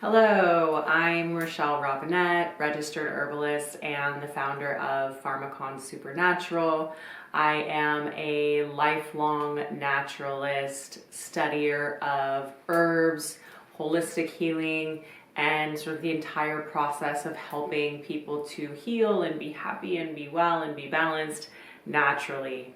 Hello, I'm Rochelle Robinette, registered herbalist and the founder of Pharmakon Supernatural. I am a lifelong naturalist, studier of herbs, holistic healing, and sort of the entire process of helping people to heal and be happy and be well and be balanced naturally.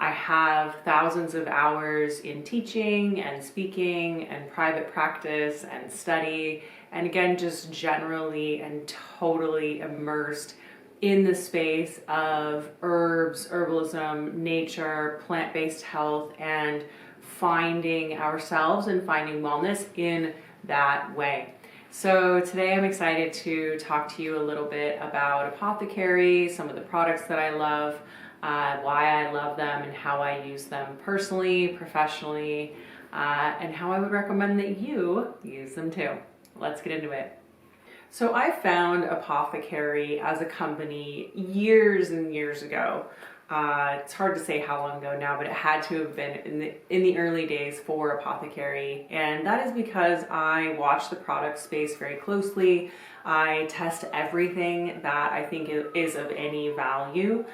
I have thousands of hours in teaching and speaking and private practice and study, and again, just generally and totally immersed in the space of herbs, herbalism, nature, plant-based health, and finding ourselves and finding wellness in that way. So today I'm excited to talk to you a little bit about Apothecary, some of the products that I love, why I love them and how I use them personally, professionally, and how I would recommend that you use them too. Let's get into it. So I found Apothékary as a company years and years ago. It's hard to say how long ago now, but it had to have been in the early days for Apothékary, and that is because I watch the product space very closely. I test everything that I think is of any value.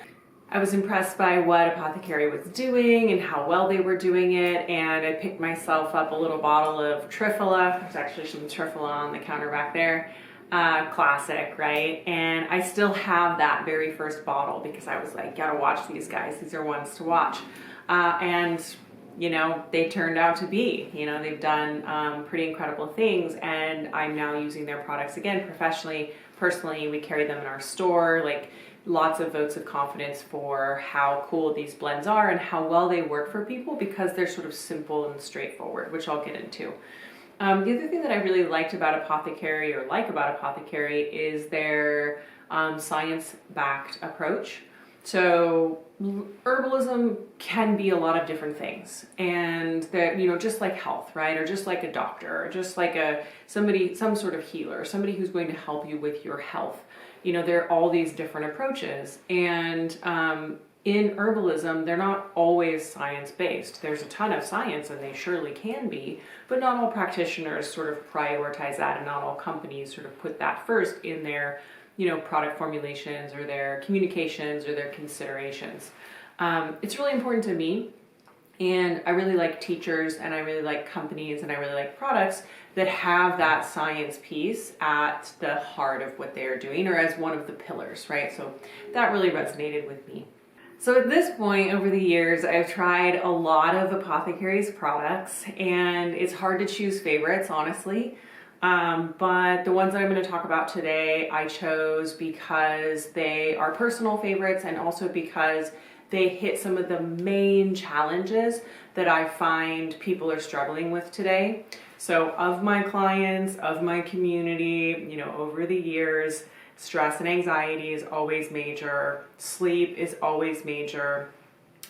I was impressed by what Apothékary was doing and how well they were doing it, and I picked myself up a little bottle of Triphala. There's actually some Triphala on the counter back there. Classic, right? And I still have that very first bottle because I was like, gotta watch these guys. These are ones to watch. And you know, they turned out to be, they've done pretty incredible things, and I'm now using their products again professionally. Personally, we carry them in our store, like lots of votes of confidence for how cool these blends are and how well they work for people because they're sort of simple and straightforward, which I'll get into. The other thing that I really liked about Apothékary, or like about Apothékary, is their science-backed approach. So herbalism can be a lot of different things, and that, just like health, right? Or just like a doctor, or just like some sort of healer, somebody who's going to help you with your health. There are all these different approaches, and in herbalism, they're not always science-based. There's a ton of science, and they surely can be, but not all practitioners sort of prioritize that, and not all companies sort of put that first in their product formulations or their communications or their considerations. It's really important to me, and I really like teachers, and I really like companies, and I really like products that have that science piece at the heart of what they are doing, or as one of the pillars, right? So that really resonated with me. So at this point, over the years, I've tried a lot of Apothékary's products, and it's hard to choose favorites, honestly. But the ones that I'm going to talk about today, I chose because they are personal favorites, and also because they hit some of the main challenges that I find people are struggling with today. So of my clients, of my community, over the years, stress and anxiety is always major, sleep is always major,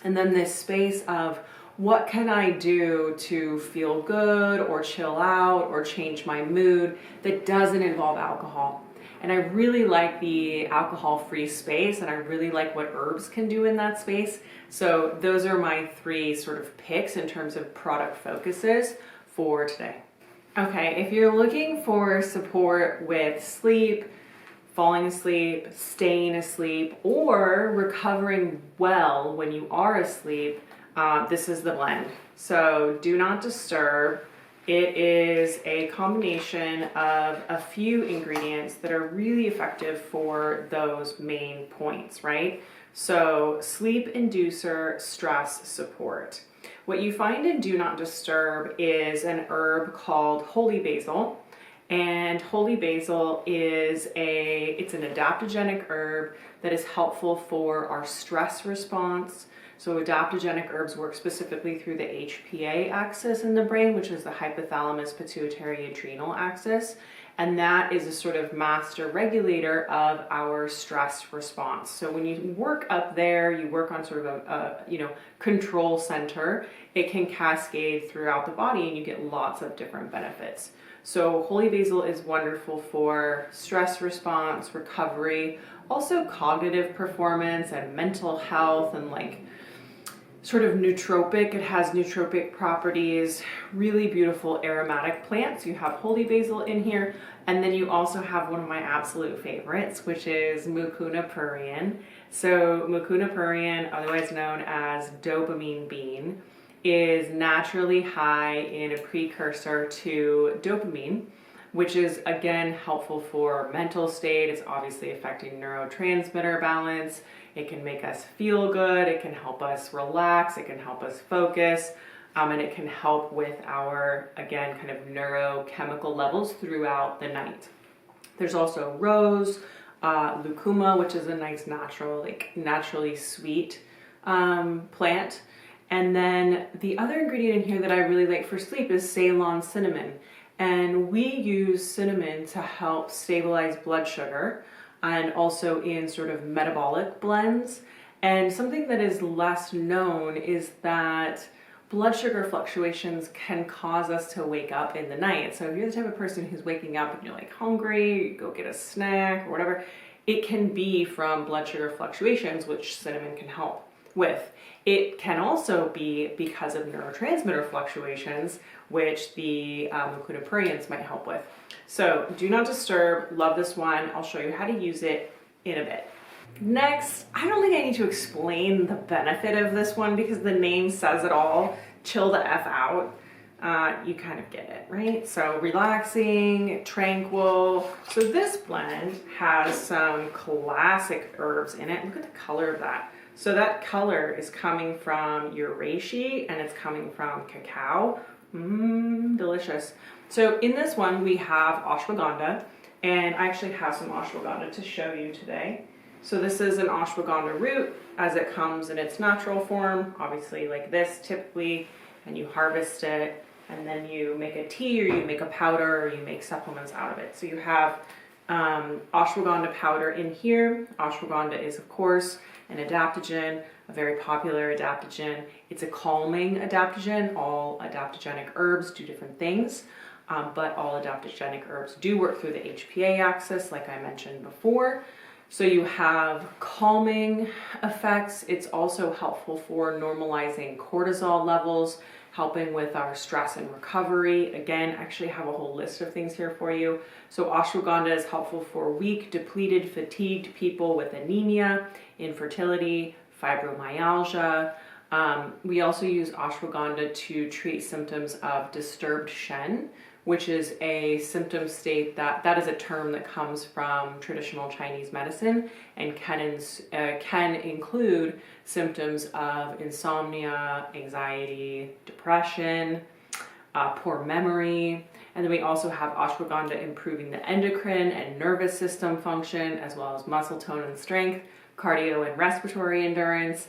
and then this space of what can I do to feel good or chill out or change my mood that doesn't involve alcohol. And I really like the alcohol-free space, and I really like what herbs can do in that space. So those are my three sort of picks in terms of product focuses for today. Okay, if you're looking for support with sleep, falling asleep, staying asleep, or recovering well when you are asleep, this is the blend. So do not disturb. It is a combination of a few ingredients that are really effective for those main points, right? So sleep inducer, stress support. What you find in Do Not Disturb is an herb called holy basil. And holy basil is it's an adaptogenic herb that is helpful for our stress response. So adaptogenic herbs work specifically through the HPA axis in the brain, which is the hypothalamus pituitary adrenal axis. And that is a sort of master regulator of our stress response. So when you work up there, you work on sort of a control center, it can cascade throughout the body and you get lots of different benefits. So holy basil is wonderful for stress response, recovery, also cognitive performance and mental health, and like sort of nootropic. It has nootropic properties, really beautiful aromatic plants. You have holy basil in here, and then you also have one of my absolute favorites, which is mucuna pruriens. So mucuna pruriens, otherwise known as dopamine bean, is naturally high in a precursor to dopamine, which is again helpful for mental state. It's obviously affecting neurotransmitter balance. It can make us feel good. It can help us relax. It can help us focus. And it can help with our, again, kind of neurochemical levels throughout the night. There's also rose, lucuma, which is a nice natural, like naturally sweet plant. And then the other ingredient in here that I really like for sleep is Ceylon cinnamon. And we use cinnamon to help stabilize blood sugar and also in sort of metabolic blends. And something that is less known is that blood sugar fluctuations can cause us to wake up in the night. So if you're the type of person who's waking up and you're like hungry, you go get a snack or whatever, it can be from blood sugar fluctuations, which cinnamon can help with. It can also be because of neurotransmitter fluctuations, which the mucuna pruriens might help with. So do not disturb, love this one. I'll show you how to use it in a bit. Next, I don't think I need to explain the benefit of this one because the name says it all. Chill the F out. You kind of get it, right? So relaxing, tranquil. So this blend has some classic herbs in it. Look at the color of that. So that color is coming from your reishi and it's coming from cacao. Delicious. So in this one we have ashwagandha, and I actually have some ashwagandha to show you today. So this is an ashwagandha root as it comes in its natural form, obviously like this typically, and you harvest it and then you make a tea or you make a powder or you make supplements out of it. So you have ashwagandha powder in here. Ashwagandha is of course an adaptogen, a very popular adaptogen. It's a calming adaptogen. All adaptogenic herbs do different things, but all adaptogenic herbs do work through the HPA axis, like I mentioned before. So you have calming effects. It's also helpful for normalizing cortisol levels, helping with our stress and recovery. Again, I actually have a whole list of things here for you. So ashwagandha is helpful for weak, depleted, fatigued people with anemia, infertility, fibromyalgia. We also use ashwagandha to treat symptoms of disturbed Shen, which is a symptom state that is a term that comes from traditional Chinese medicine and can include symptoms of insomnia, anxiety, depression, poor memory. And then we also have ashwagandha improving the endocrine and nervous system function, as well as muscle tone and strength, cardio and respiratory endurance,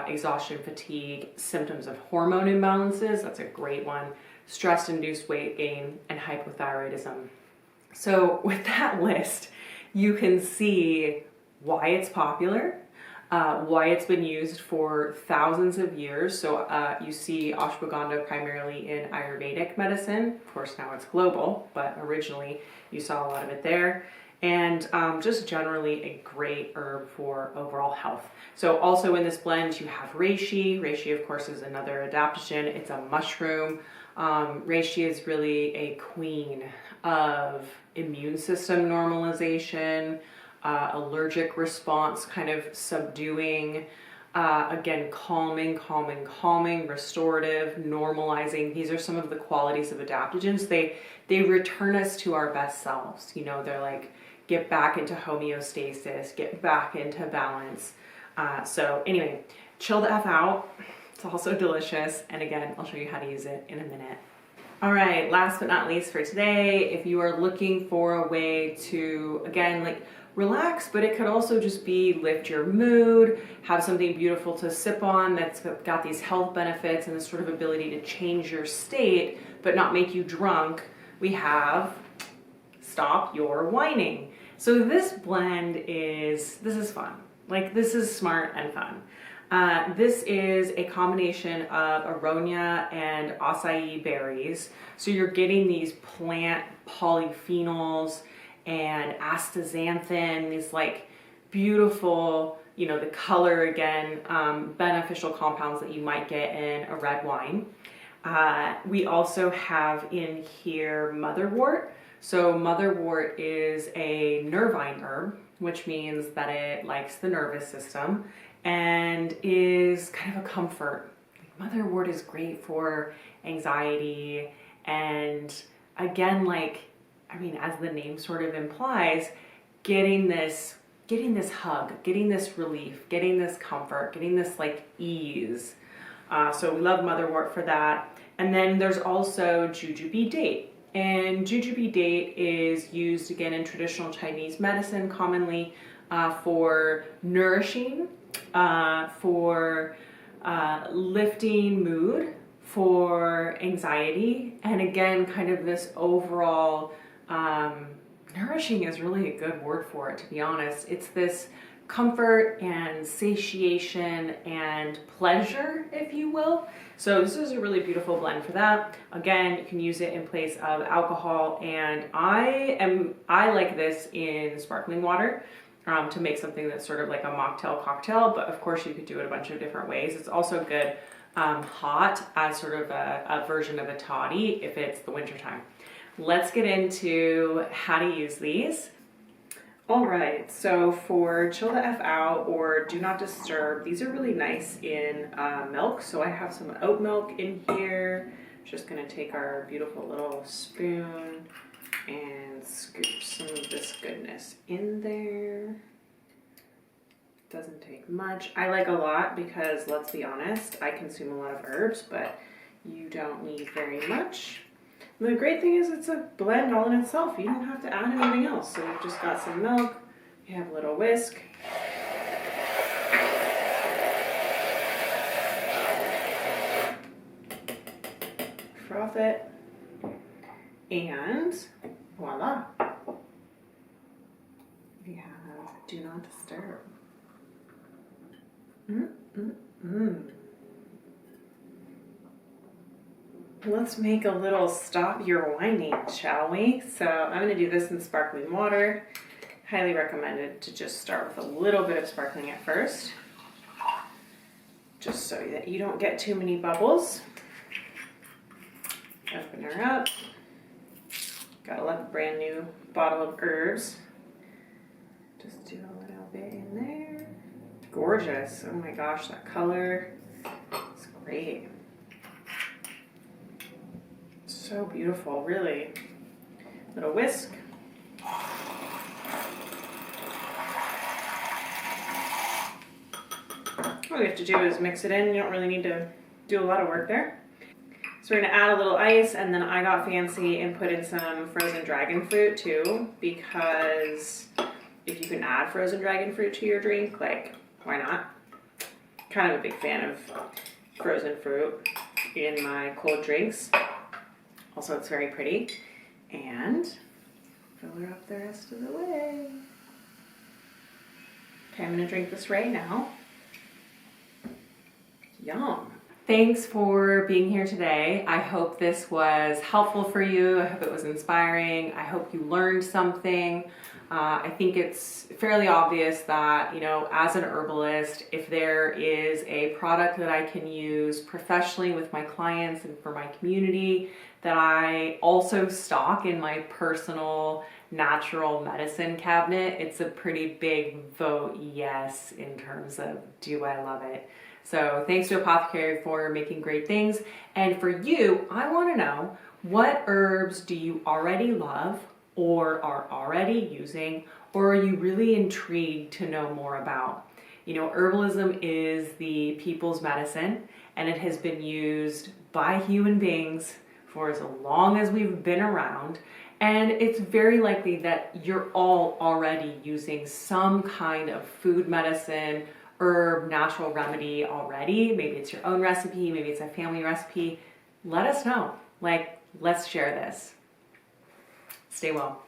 exhaustion, fatigue, symptoms of hormone imbalances, that's a great one, stress-induced weight gain, and hypothyroidism. So with that list, you can see why it's popular, why it's been used for thousands of years. So you see ashwagandha primarily in Ayurvedic medicine. Of course, now it's global, but originally you saw a lot of it there. And just generally a great herb for overall health. So also in this blend, you have reishi. Reishi, of course, is another adaptogen. It's a mushroom. Reishi is really a queen of immune system normalization, allergic response kind of subduing, again, calming, restorative, normalizing. These are some of the qualities of adaptogens. They return us to our best selves. You know, they're like, get back into homeostasis, get back into balance. So anyway, chill the F out. It's also delicious. And again, I'll show you how to use it in a minute. All right, last but not least for today, if you are looking for a way to, again, like relax, but it could also just be lift your mood, have something beautiful to sip on that's got these health benefits and this sort of ability to change your state, but not make you drunk, we have Stop Your Whining. So this blend this is fun. Like, this is smart and fun. This is a combination of aronia and acai berries. So you're getting these plant polyphenols and astaxanthin, these like beautiful, the color again, beneficial compounds that you might get in a red wine. We also have in here motherwort. So motherwort is a nervine herb, which means that it likes the nervous system and is kind of a comfort. Motherwort is great for anxiety, and again, as the name sort of implies, getting this hug, getting this relief, getting this comfort, getting this ease. So we love motherwort for that. And then there's also jujube date. And jujube date is used again in traditional Chinese medicine commonly for nourishing, for lifting mood, for anxiety, and again, kind of this overall nourishing is really a good word for it, to be honest. It's this comfort and satiation and pleasure, if you will. So this is a really beautiful blend for that. Again, you can use it in place of alcohol, and I like this in sparkling water to make something that's sort of like a mocktail cocktail, but of course you could do it a bunch of different ways. It's also good hot as sort of a version of a toddy if it's the wintertime. Let's get into how to use these. All right, so for chill the F out or do not disturb, these are really nice in milk. So I have some oat milk in here. Just gonna take our beautiful little spoon and scoop some of this goodness in there. Doesn't take much. I like a lot because, let's be honest, I consume a lot of herbs, but you don't need very much. The great thing is it's a blend all in itself. You don't have to add anything else. So we've just got some milk. You have a little whisk. Froth it. And voila. We have do not disturb. Let's make a little stop your whining, shall we? So I'm going to do this in sparkling water. Highly recommended to just start with a little bit of sparkling at first, just so that you don't get too many bubbles. Open her up. Gotta love a brand new bottle of herbs. Just do a little bit in there. Gorgeous. Oh my gosh, that color. It's great. So beautiful, really. Little whisk. All we have to do is mix it in. You don't really need to do a lot of work there. So we're gonna add a little ice, and then I got fancy and put in some frozen dragon fruit too, because if you can add frozen dragon fruit to your drink, why not? Kind of a big fan of frozen fruit in my cold drinks. Also, it's very pretty. And fill her up the rest of the way. Okay, I'm gonna drink this right now. Yum. Thanks for being here today. I hope this was helpful for you. I hope it was inspiring. I hope you learned something. I think it's fairly obvious that, as an herbalist, if there is a product that I can use professionally with my clients and for my community, that I also stock in my personal natural medicine cabinet, it's a pretty big vote yes in terms of do I love it. So thanks to Apothecary for making great things. And for you, I want to know, what herbs do you already love or are already using, or are you really intrigued to know more about? Herbalism is the people's medicine, and it has been used by human beings for as long as we've been around. And it's very likely that you're all already using some kind of food medicine, herb, natural remedy already. Maybe it's your own recipe, maybe it's a family recipe. Let us know. Let's share this. Stay well.